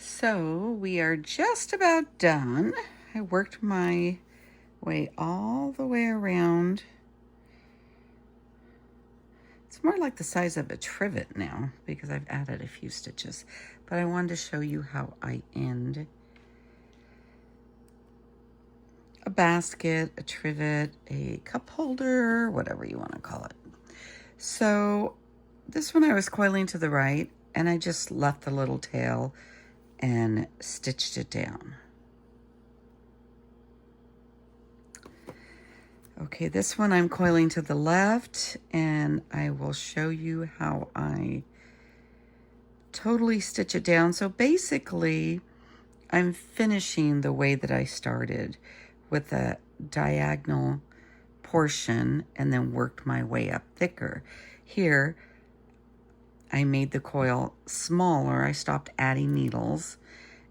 So we are just about done. I worked my way all the way around. It's more like the size of a trivet now because I've added a few stitches, but I wanted to show you how I end a basket, a trivet, a cup holder, whatever you want to call it. So this one I was coiling to the right, and I just left the little tail and stitched it down. Okay, this one I'm coiling to the left, and I will show you how I totally stitch it down. So basically, I'm finishing the way that I started with a diagonal portion and then worked my way up thicker. Here, I made the coil smaller. I stopped adding needles,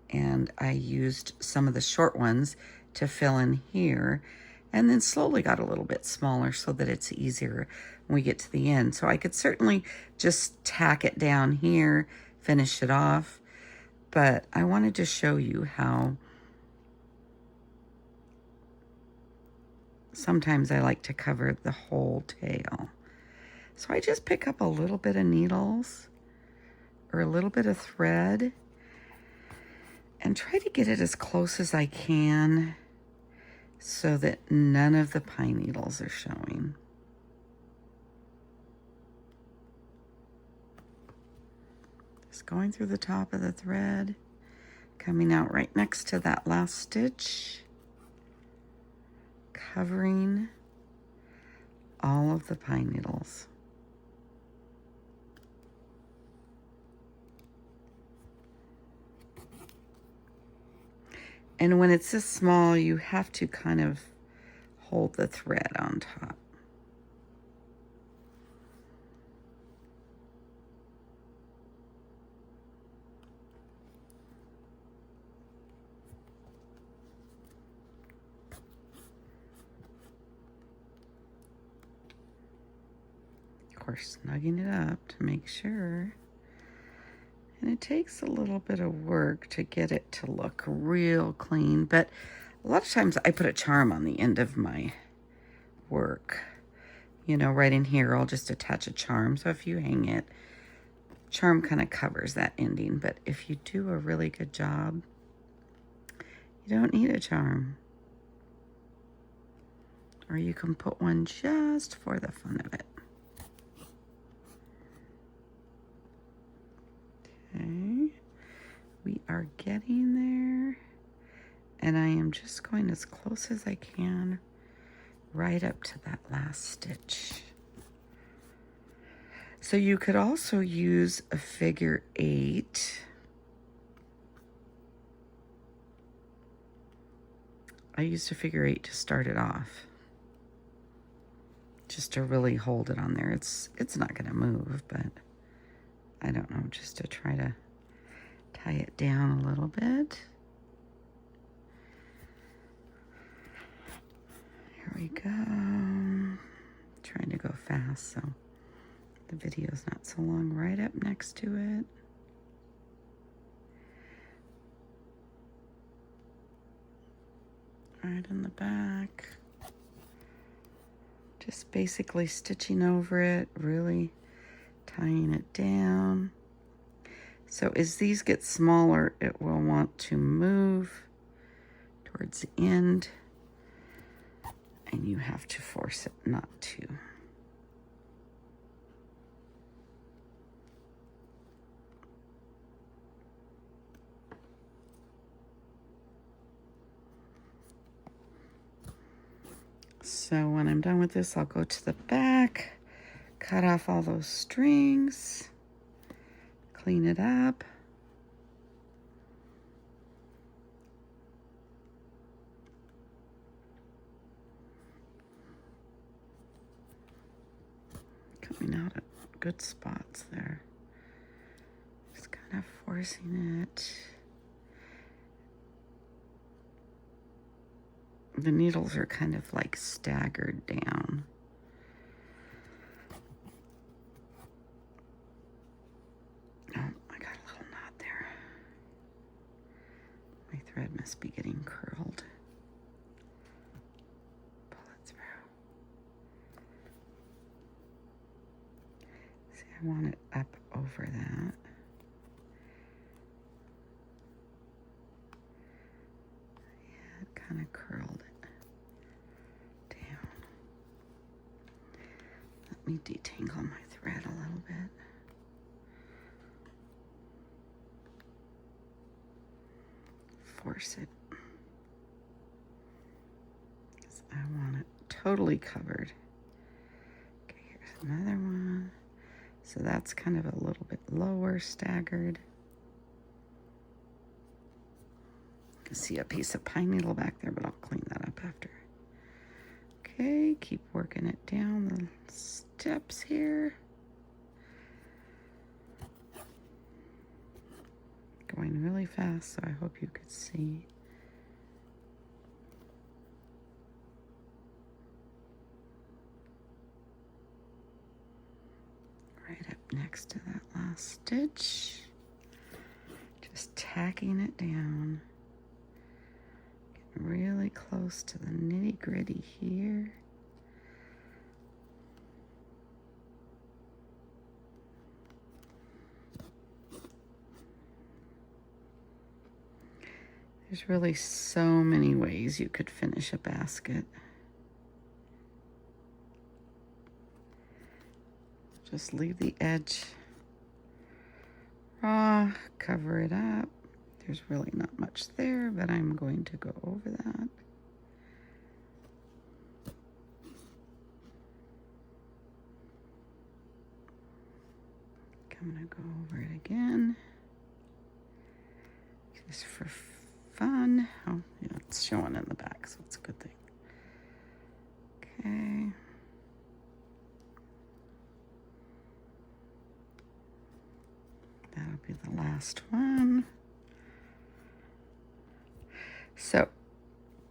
and I used some of the short ones to fill in here, and then slowly got a little bit smaller so that it's easier when we get to the end. So I could certainly just tack it down here, finish it off, but I wanted to show you how sometimes I like to cover the whole tail. So I just pick up a little bit of needles or a little bit of thread and try to get it as close as I can so that none of the pine needles are showing. Just going through the top of the thread, coming out right next to that last stitch, covering all of the pine needles. And when it's this small, you have to kind of hold the thread on top. Of course, snugging it up to make sure. And it takes a little bit of work to get it to look real clean, but a lot of times I put a charm on the end of my work. You know, right in here, I'll just attach a charm. So if you hang it, charm kind of covers that ending. But if you do a really good job, you don't need a charm. Or you can put one just for the fun of it. Okay, we are getting there, and I am just going as close as I can right up to that last stitch. So you could also use a figure 8. I used a figure 8 to start it off, just to really hold it on there. It's not going to move, but I don't know, just to try to tie it down a little bit. Here we go. Trying to go fast so the video's not so long. Right up next to it. Right in the back. Just basically stitching over it, really tying it down. So as these get smaller, it will want to move towards the end, and you have to force it not to. So when I'm done with this, I'll go to the back, cut off all those strings, clean it up. Coming out at good spots there. Just kind of forcing it. The needles are kind of like staggered down. Oh, I got a little knot there. thread must be getting curled. Pull it through. See, I want it up over that. Yeah, it kind of curled it down. Let me detangle my thread a little bit. Force it. Because I want it totally covered. Okay, here's another one. So that's kind of a little bit lower, staggered. You can see a piece of pine needle back there, but I'll clean that up after. Okay, keep working it down the steps here. Going really fast, so I hope you could see. Right up next to that last stitch. Just tacking it down. Getting really close to the nitty-gritty here. There's really so many ways you could finish a basket. Just leave the edge raw, cover it up. There's really not much there, but I'm going to go over that. I'm gonna go over it again, just for fun. Oh, yeah, it's showing in the back, so it's a good thing. Okay. That'll be the last one. So,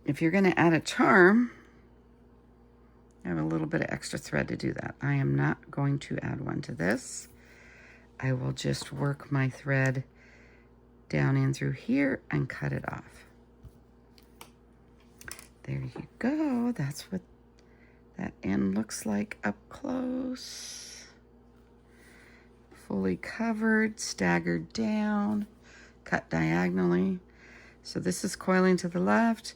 if you're gonna add a charm, I have a little bit of extra thread to do that. I am not going to add one to this. I will just work my thread down in through here and cut it off. There you go. That's what that end looks like up close. Fully covered, staggered down, cut diagonally. So this is coiling to the left.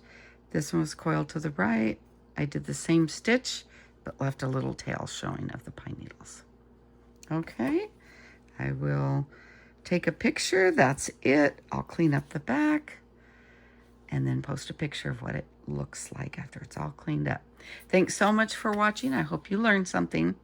This one was coiled to the right. I did the same stitch, but left a little tail showing of the pine needles. Okay, I will take a picture. That's it. I'll clean up the back and then post a picture of what it looks like after it's all cleaned up. Thanks so much for watching. I hope you learned something.